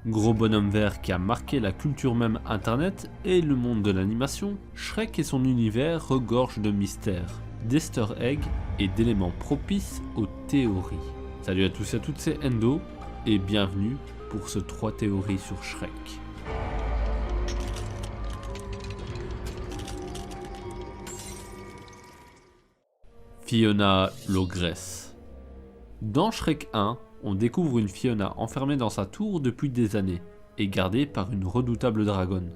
Gros bonhomme vert qui a marqué la culture même internet et le monde de l'animation, Shrek et son univers regorgent de mystères, d'easter eggs et d'éléments propices aux théories. Salut à tous et à toutes, c'est Endo et bienvenue pour ce 3 théories sur Shrek. Fiona l'ogresse. Dans Shrek 1, on découvre une Fiona enfermée dans sa tour depuis des années et gardée par une redoutable dragonne.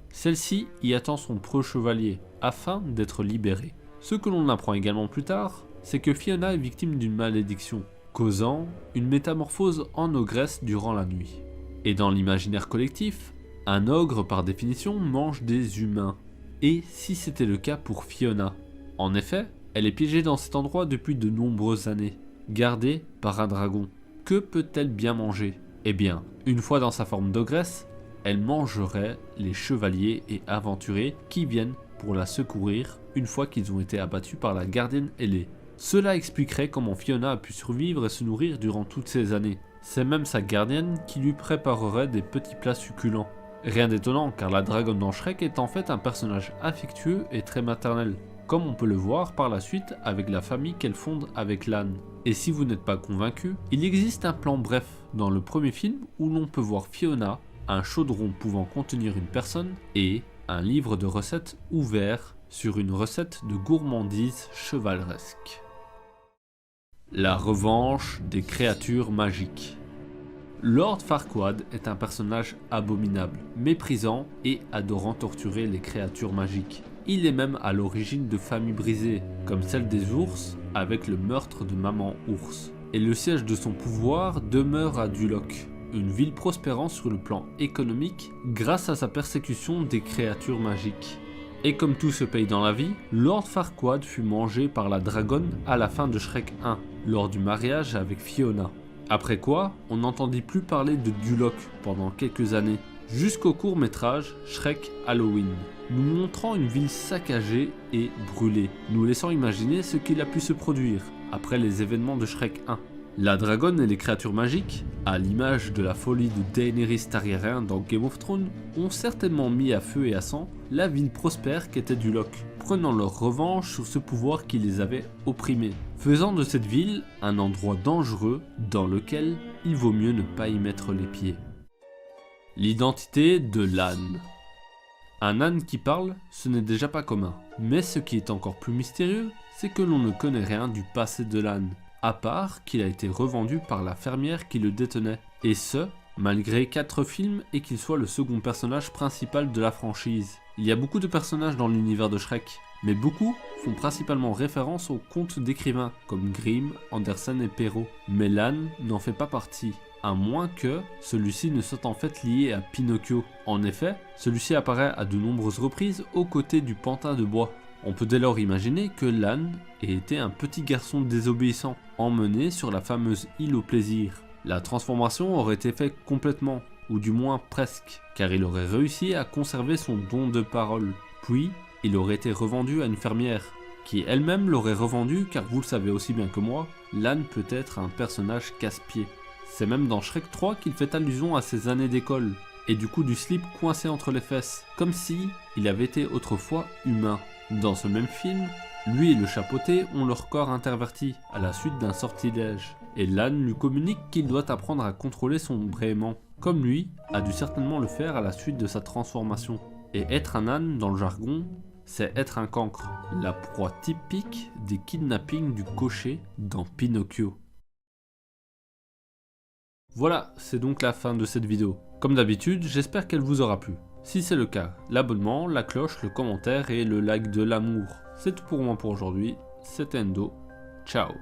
Celle-ci y attend son preux chevalier afin d'être libérée. Ce que l'on apprend également plus tard, c'est que Fiona est victime d'une malédiction, causant une métamorphose en ogresse durant la nuit. Et dans l'imaginaire collectif, un ogre par définition mange des humains. Et si c'était le cas pour Fiona? En effet, elle est piégée dans cet endroit depuis de nombreuses années, gardée par un dragon. Que peut-elle bien manger? Eh bien, une fois dans sa forme d'ogresse, elle mangerait les chevaliers et aventuriers qui viennent pour la secourir une fois qu'ils ont été abattus par la gardienne ailée. Cela expliquerait comment Fiona a pu survivre et se nourrir durant toutes ces années. C'est même sa gardienne qui lui préparerait des petits plats succulents. Rien d'étonnant car la dragonne dans Shrek est en fait un personnage affectueux et très maternel, comme on peut le voir par la suite avec la famille qu'elle fonde avec l'âne. Et si vous n'êtes pas convaincu, il existe un plan bref dans le premier film où l'on peut voir Fiona, un chaudron pouvant contenir une personne et un livre de recettes ouvert sur une recette de gourmandise chevaleresque. La revanche des créatures magiques. Lord Farquaad est un personnage abominable, méprisant et adorant torturer les créatures magiques. Il est même à l'origine de familles brisées, comme celle des ours avec le meurtre de Maman Ours. Et le siège de son pouvoir demeure à Duloc, une ville prospérant sur le plan économique grâce à sa persécution des créatures magiques. Et comme tout se paye dans la vie, Lord Farquaad fut mangé par la dragonne à la fin de Shrek 1, lors du mariage avec Fiona. Après quoi, on n'entendit plus parler de Duloc pendant quelques années, jusqu'au court-métrage Shrek Halloween, nous montrant une ville saccagée et brûlée, nous laissant imaginer ce qu'il a pu se produire après les événements de Shrek 1. La dragonne et les créatures magiques, à l'image de la folie de Daenerys Targaryen dans Game of Thrones, ont certainement mis à feu et à sang la ville prospère qu'était Duloc, prenant leur revanche sur ce pouvoir qui les avait opprimés, faisant de cette ville un endroit dangereux dans lequel il vaut mieux ne pas y mettre les pieds. L'identité de l'âne. Un âne qui parle, ce n'est déjà pas commun, mais ce qui est encore plus mystérieux, c'est que l'on ne connaît rien du passé de l'âne, à part qu'il a été revendu par la fermière qui le détenait, et ce, malgré 4 films et qu'il soit le second personnage principal de la franchise. Il y a beaucoup de personnages dans l'univers de Shrek, mais beaucoup font principalement référence aux contes d'écrivains comme Grimm, Andersen et Perrault, mais l'âne n'en fait pas partie, à moins que celui-ci ne soit en fait lié à Pinocchio. En effet, celui-ci apparaît à de nombreuses reprises aux côtés du pantin de bois. On peut dès lors imaginer que l'âne ait été un petit garçon désobéissant, emmené sur la fameuse île au plaisir. La transformation aurait été faite complètement, ou du moins presque, car il aurait réussi à conserver son don de parole. Puis, il aurait été revendu à une fermière, qui elle-même l'aurait revendu car vous le savez aussi bien que moi, l'âne peut être un personnage casse-pied. C'est même dans Shrek 3 qu'il fait allusion à ses années d'école, et du coup du slip coincé entre les fesses, comme si il avait été autrefois humain. Dans ce même film, lui et le chapeauté ont leur corps interverti à la suite d'un sortilège, et l'âne lui communique qu'il doit apprendre à contrôler son braiement, comme lui a dû certainement le faire à la suite de sa transformation. Et être un âne dans le jargon, c'est être un cancre, la proie typique des kidnappings du cocher dans Pinocchio. Voilà, c'est donc la fin de cette vidéo. Comme d'habitude, j'espère qu'elle vous aura plu. Si c'est le cas, l'abonnement, la cloche, le commentaire et le like de l'amour. C'est tout pour moi pour aujourd'hui, c'était Endo, ciao.